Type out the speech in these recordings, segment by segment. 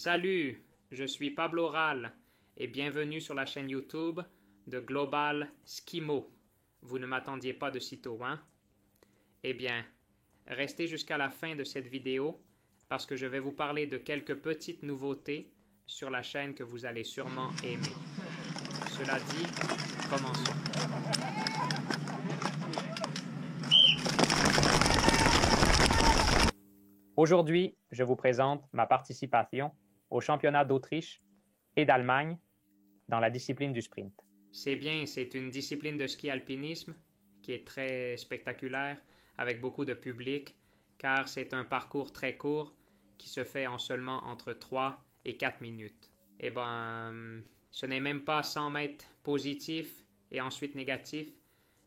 Salut, je suis Pablo Ral et bienvenue sur la chaîne YouTube de Global Skimo. Vous ne m'attendiez pas de sitôt, hein? Eh bien, restez jusqu'à la fin de cette vidéo parce que je vais vous parler de quelques petites nouveautés sur la chaîne que vous allez sûrement aimer. Cela dit, commençons. Aujourd'hui, je vous présente ma participation au championnat d'Autriche et d'Allemagne dans la discipline du sprint. C'est bien, c'est une discipline de ski alpinisme qui est très spectaculaire avec beaucoup de public car c'est un parcours très court qui se fait en seulement entre 3 et 4 minutes. Eh ben, ce n'est même pas 100 mètres positifs et ensuite négatifs,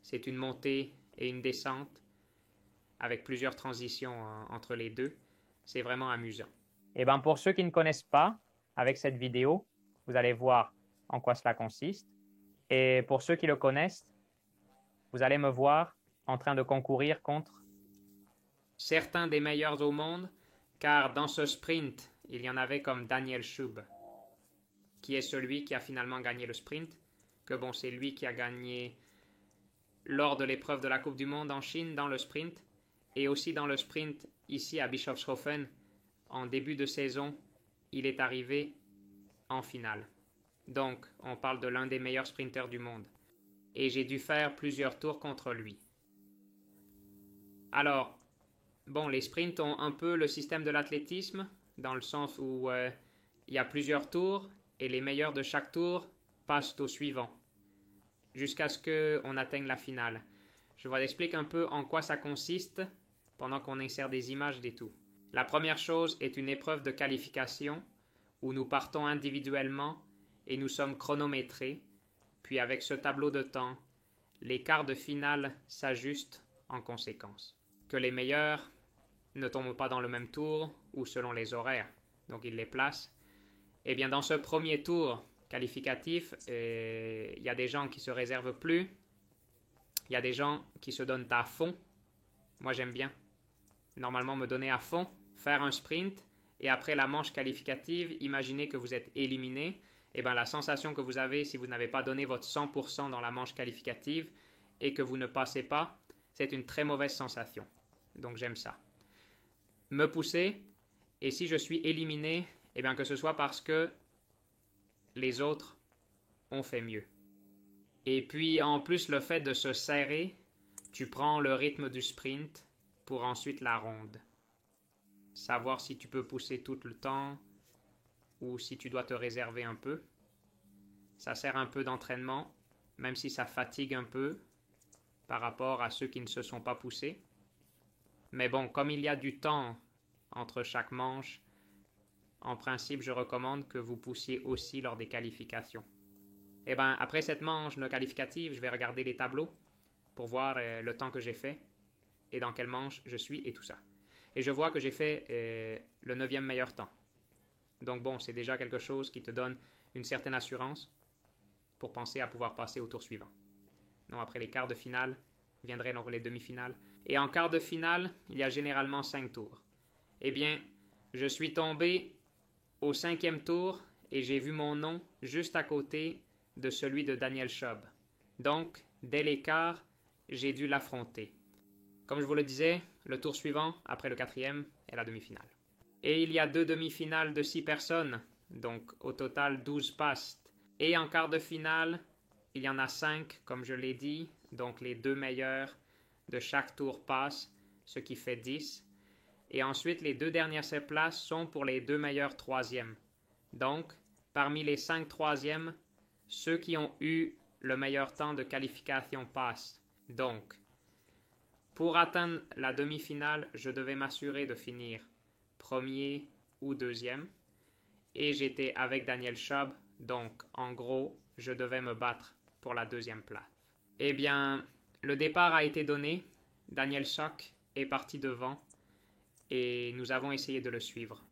c'est une montée et une descente avec plusieurs transitions entre les deux. C'est vraiment amusant. Et ben pour ceux qui ne connaissent pas, avec cette vidéo, vous allez voir en quoi cela consiste. Et pour ceux qui le connaissent, vous allez me voir en train de concourir contre certains des meilleurs au monde, car dans ce sprint, il y en avait comme Daniel Schub, qui est celui qui a finalement gagné le sprint, que bon, c'est lui qui a gagné lors de l'épreuve de la Coupe du Monde en Chine dans le sprint, et aussi dans le sprint ici à Bischofshofen, en début de saison, il est arrivé en finale. Donc, on parle de l'un des meilleurs sprinteurs du monde. Et j'ai dû faire plusieurs tours contre lui. Alors, bon, les sprints ont un peu le système de l'athlétisme, dans le sens où il y a plusieurs tours, et les meilleurs de chaque tour passent au suivant, jusqu'à ce qu'on atteigne la finale. Je vous explique un peu en quoi ça consiste, pendant qu'on insère des images et tout. La première chose est une épreuve de qualification, où nous partons individuellement et nous sommes chronométrés, puis avec ce tableau de temps, les quarts de finale s'ajustent en conséquence. Que les meilleurs ne tombent pas dans le même tour ou selon les horaires, donc ils les placent. Et bien dans ce premier tour qualificatif, il y a des gens qui se réservent plus, il y a des gens qui se donnent à fond. Moi j'aime bien normalement me donner à fond, faire un sprint, et après la manche qualificative, imaginez que vous êtes éliminé, et bien la sensation que vous avez si vous n'avez pas donné votre 100% dans la manche qualificative et que vous ne passez pas, c'est une très mauvaise sensation. Donc j'aime ça. Me pousser, et si je suis éliminé, et bien que ce soit parce que les autres ont fait mieux. Et puis en plus le fait de se serrer, tu prends le rythme du sprint pour ensuite la ronde. Savoir si tu peux pousser tout le temps ou si tu dois te réserver un peu. Ça sert un peu d'entraînement, même si ça fatigue un peu par rapport à ceux qui ne se sont pas poussés. Mais bon, comme il y a du temps entre chaque manche, en principe, je recommande que vous poussiez aussi lors des qualifications. Et bien, après cette manche de qualificative, je vais regarder les tableaux pour voir le temps que j'ai fait et dans quelle manche je suis et tout ça. Et je vois que j'ai fait le 9e meilleur temps. Donc bon, c'est déjà quelque chose qui te donne une certaine assurance pour penser à pouvoir passer au tour suivant. Non, après les quarts de finale, viendraient donc les demi-finales. Et en quart de finale, il y a généralement 5 tours. Eh bien, je suis tombé au 5e tour et j'ai vu mon nom juste à côté de celui de Daniel Schub. Donc, dès les quarts, j'ai dû l'affronter. Comme je vous le disais, le tour suivant, après le 4e, est la demi-finale. Et il y a 2 demi-finales de 6 personnes, donc au total 12 passes. Et en quart de finale, il y en a 5, comme je l'ai dit, donc les 2 meilleurs de chaque tour passent, ce qui fait 10. Et ensuite, les 2 dernières places sont pour les 2 meilleurs 3e. Donc, parmi les 5 3e, ceux qui ont eu le meilleur temps de qualification passent. Donc, pour atteindre la demi-finale, je devais m'assurer de finir premier ou 2e. Et j'étais avec Daniel Schub, donc en gros, je devais me battre pour la 2e place. Eh bien, le départ a été donné. Daniel Schub est parti devant et nous avons essayé de le suivre.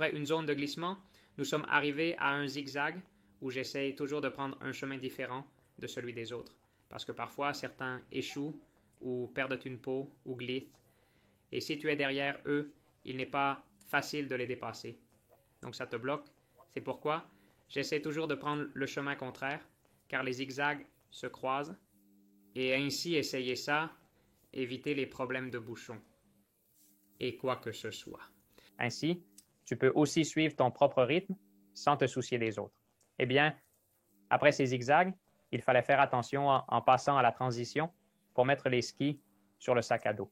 après une zone de glissement, nous sommes arrivés à un zigzag où j'essaye toujours de prendre un chemin différent de celui des autres. Parce que parfois, certains échouent ou perdent une peau ou glissent. Et si tu es derrière eux, il n'est pas facile de les dépasser. Donc ça te bloque. C'est pourquoi j'essaie toujours de prendre le chemin contraire, car les zigzags se croisent. Et ainsi essayer ça, éviter les problèmes de bouchons. Et quoi que ce soit. Ainsi, tu peux aussi suivre ton propre rythme sans te soucier des autres. Eh bien, après ces zigzags, il fallait faire attention en passant à la transition pour mettre les skis sur le sac à dos.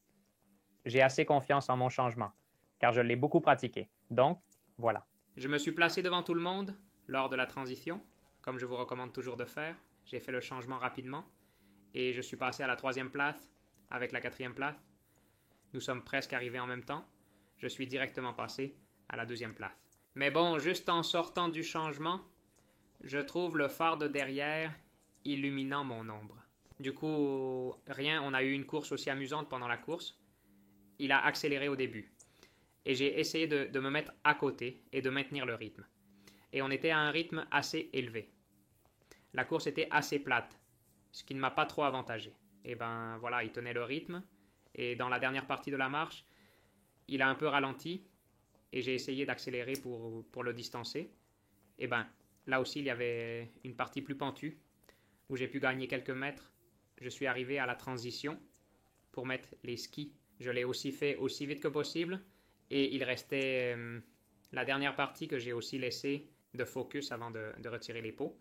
J'ai assez confiance en mon changement, car je l'ai beaucoup pratiqué. Donc, voilà. Je me suis placé devant tout le monde lors de la transition, comme je vous recommande toujours de faire. J'ai fait le changement rapidement et je suis passé à la 3e place avec la 4e place. Nous sommes presque arrivés en même temps. Je suis directement passé à la 2e place. Mais bon, juste en sortant du changement, je trouve le phare de derrière illuminant mon ombre. Du coup, rien, on a eu une course aussi amusante pendant la course. Il a accéléré au début. Et j'ai essayé de me mettre à côté et de maintenir le rythme. Et on était à un rythme assez élevé. La course était assez plate, ce qui ne m'a pas trop avantagé. Et ben voilà, il tenait le rythme. Et dans la dernière partie de la marche, il a un peu ralenti. Et j'ai essayé d'accélérer pour le distancer. Et ben là aussi, il y avait une partie plus pentue où j'ai pu gagner quelques mètres. Je suis arrivé à la transition pour mettre les skis. Je l'ai aussi fait aussi vite que possible. Et il restait la dernière partie que j'ai aussi laissée de focus avant de retirer les pots.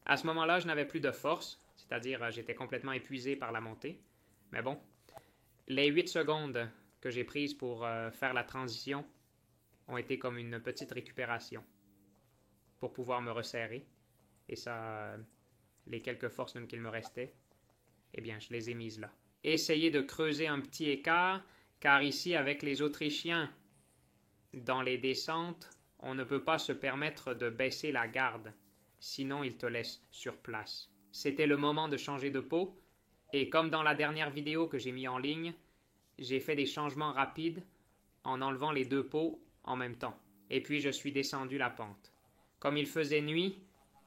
À ce moment-là, je n'avais plus de force, c'est-à-dire j'étais complètement épuisé par la montée. Mais bon, les 8 secondes que j'ai prises pour faire la transition ont été comme une petite récupération pour pouvoir me resserrer. Et ça, les quelques forces même qu'il me restait, eh bien, je les ai mises là. Essayez de creuser un petit écart, car ici, avec les Autrichiens, dans les descentes, on ne peut pas se permettre de baisser la garde, sinon ils te laissent sur place. C'était le moment de changer de pot, et comme dans la dernière vidéo que j'ai mis en ligne, j'ai fait des changements rapides en enlevant les 2 pots en même temps. Et puis je suis descendu la pente. Comme il faisait nuit,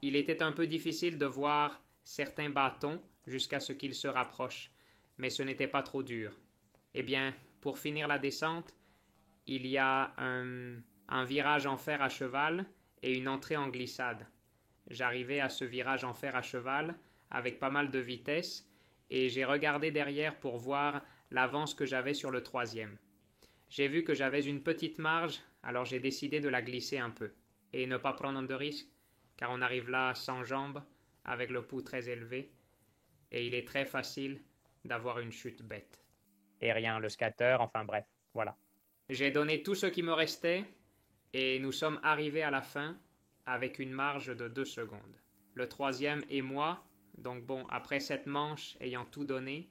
il était un peu difficile de voir certains bâtons jusqu'à ce qu'ils se rapprochent, mais ce n'était pas trop dur. Eh bien, pour finir la descente, il y a un virage en fer à cheval et une entrée en glissade. J'arrivais à ce virage en fer à cheval avec pas mal de vitesse et j'ai regardé derrière pour voir l'avance que j'avais sur le 3e. J'ai vu que j'avais une petite marge, alors j'ai décidé de la glisser un peu et ne pas prendre de risques, car on arrive là sans jambes, avec le pouls très élevé, et il est très facile d'avoir une chute bête. Et rien, le skater, enfin bref, voilà. J'ai donné tout ce qui me restait, et nous sommes arrivés à la fin avec une marge de 2 secondes. Le 3e et moi, donc bon, après cette manche ayant tout donné,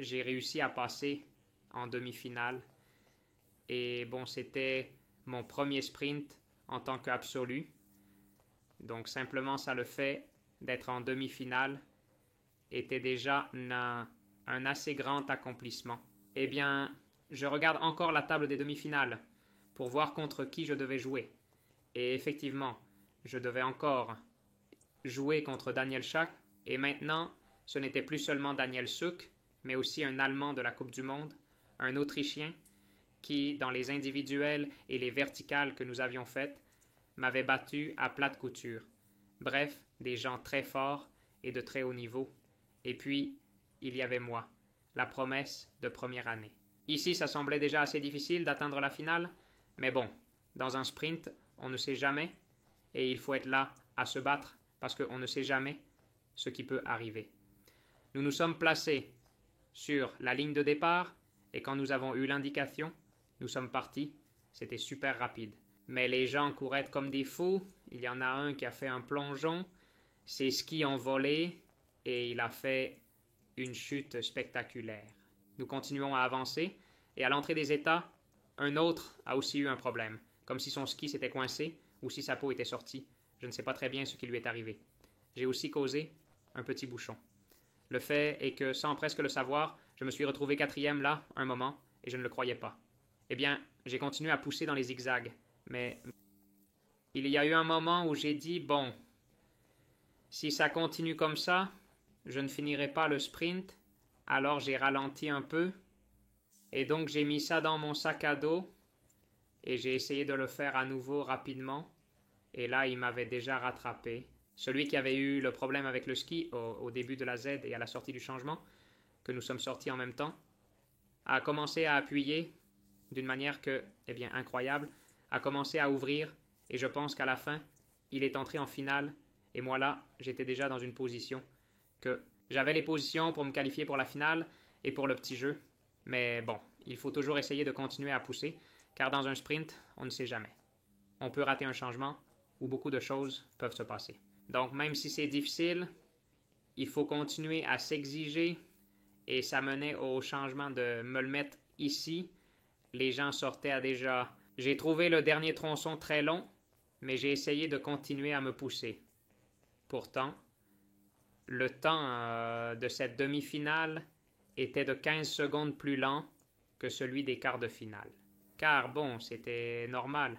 j'ai réussi à passer en demi-finale. Et bon, c'était mon premier sprint en tant qu'absolu. Donc simplement ça le fait d'être en demi-finale était déjà un assez grand accomplissement. Eh bien, je regarde encore la table des demi-finales pour voir contre qui je devais jouer. Et effectivement, je devais encore jouer contre Daniel Schack. Et maintenant, ce n'était plus seulement Daniel Suk, mais aussi un Allemand de la Coupe du Monde, un Autrichien, qui, dans les individuels et les verticales que nous avions faites, m'avait battu à plate couture. Bref, des gens très forts et de très haut niveau. Et puis, il y avait moi, la promesse de première année. Ici, ça semblait déjà assez difficile d'atteindre la finale, mais bon, dans un sprint, on ne sait jamais, et il faut être là à se battre, parce qu'on ne sait jamais ce qui peut arriver. Nous nous sommes placés sur la ligne de départ, et quand nous avons eu l'indication, nous sommes partis. C'était super rapide. Mais les gens couraient comme des fous. Il y en a un qui a fait un plongeon. Ses skis ont volé et il a fait une chute spectaculaire. Nous continuons à avancer et à l'entrée des États, un autre a aussi eu un problème. Comme si son ski s'était coincé ou si sa peau était sortie. Je ne sais pas très bien ce qui lui est arrivé. J'ai aussi causé un petit bouchon. Le fait est que, sans presque le savoir, je me suis retrouvé 4e là, un moment, et je ne le croyais pas. Eh bien, j'ai continué à pousser dans les zigzags, Mais il y a eu un moment où j'ai dit, bon, si ça continue comme ça, je ne finirai pas le sprint. Alors j'ai ralenti un peu. Et donc j'ai mis ça dans mon sac à dos. Et j'ai essayé de le faire à nouveau rapidement. Et là, il m'avait déjà rattrapé. Celui qui avait eu le problème avec le ski au début de la Z et à la sortie du changement, que nous sommes sortis en même temps, a commencé à appuyer d'une manière incroyable, a commencé à ouvrir, et je pense qu'à la fin, il est entré en finale, et moi là, j'étais déjà dans une position que j'avais les positions pour me qualifier pour la finale et pour le petit jeu, mais bon, il faut toujours essayer de continuer à pousser, car dans un sprint, on ne sait jamais. On peut rater un changement, ou beaucoup de choses peuvent se passer. Donc même si c'est difficile, il faut continuer à s'exiger, et ça menait au changement de me le mettre ici. Les gens sortaient à déjà... J'ai trouvé le dernier tronçon très long, mais j'ai essayé de continuer à me pousser. Pourtant, le temps de cette demi-finale était de 15 secondes plus lent que celui des quarts de finale. Car bon, c'était normal.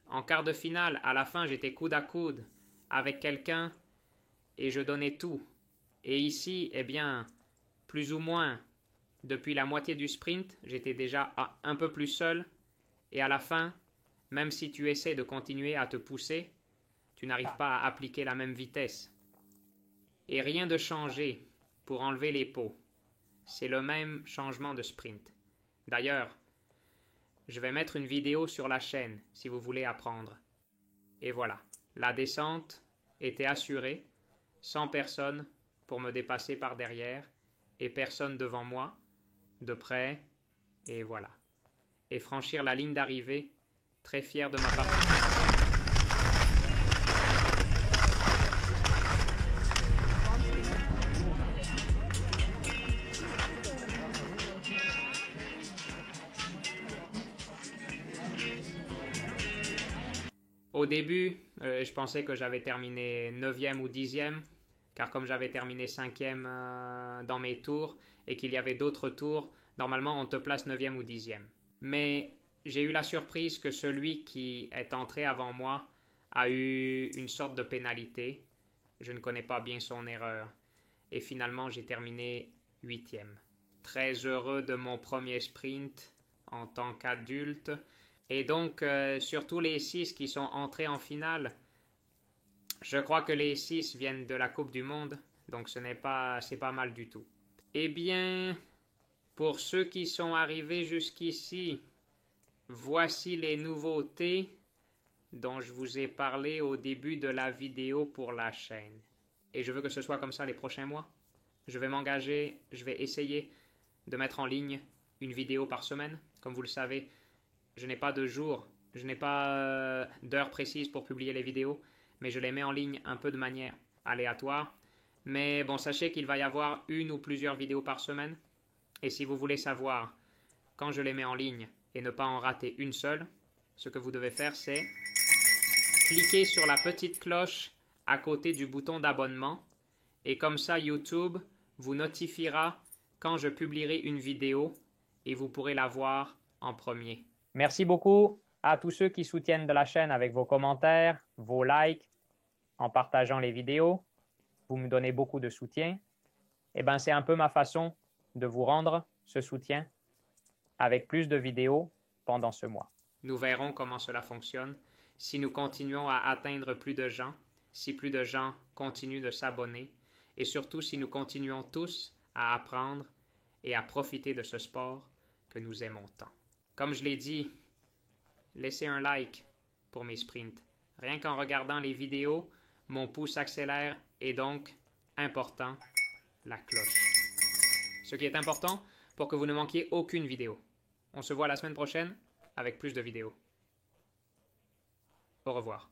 En quart de finale, à la fin, j'étais coude à coude avec quelqu'un et je donnais tout. Et ici, plus ou moins, depuis la moitié du sprint, j'étais déjà un peu plus seul. Et à la fin, même si tu essaies de continuer à te pousser, tu n'arrives pas à appliquer la même vitesse. Et rien de changé pour enlever les pots. C'est le même changement de sprint. D'ailleurs, je vais mettre une vidéo sur la chaîne si vous voulez apprendre. Et voilà, la descente était assurée, sans personne pour me dépasser par derrière et personne devant moi, de près, et voilà. Et franchir la ligne d'arrivée, très fier de ma participation. Au début, je pensais que j'avais terminé 9e ou 10e, car comme j'avais terminé 5e dans mes tours et qu'il y avait d'autres tours, normalement on te place 9e ou 10e. Mais j'ai eu la surprise que celui qui est entré avant moi a eu une sorte de pénalité. Je ne connais pas bien son erreur. Et finalement, j'ai terminé 8e. Très heureux de mon premier sprint en tant qu'adulte. Et donc, surtout les 6 qui sont entrés en finale, je crois que les 6 viennent de la Coupe du Monde, donc c'est pas mal du tout. Eh bien, pour ceux qui sont arrivés jusqu'ici, voici les nouveautés dont je vous ai parlé au début de la vidéo pour la chaîne. Et je veux que ce soit comme ça les prochains mois. Je vais m'engager, je vais essayer de mettre en ligne une vidéo par semaine. Comme vous le savez, je n'ai pas de jour, je n'ai pas d'heure précise pour publier les vidéos, mais je les mets en ligne un peu de manière aléatoire. Mais bon, sachez qu'il va y avoir une ou plusieurs vidéos par semaine. Et si vous voulez savoir quand je les mets en ligne et ne pas en rater une seule, ce que vous devez faire, c'est cliquer sur la petite cloche à côté du bouton d'abonnement. Et comme ça, YouTube vous notifiera quand je publierai une vidéo et vous pourrez la voir en premier. Merci beaucoup à tous ceux qui soutiennent de la chaîne avec vos commentaires, vos likes, en partageant les vidéos. Vous me donnez beaucoup de soutien. Et c'est un peu ma façon de vous rendre ce soutien avec plus de vidéos pendant ce mois. Nous verrons comment cela fonctionne. Si nous continuons à atteindre plus de gens, si plus de gens continuent de s'abonner, et surtout si nous continuons tous à apprendre et à profiter de ce sport que nous aimons tant. Comme je l'ai dit, laissez un like pour mes sprints. Rien qu'en regardant les vidéos, mon pouce accélère et donc, important, la cloche. Ce qui est important pour que vous ne manquiez aucune vidéo. On se voit la semaine prochaine avec plus de vidéos. Au revoir.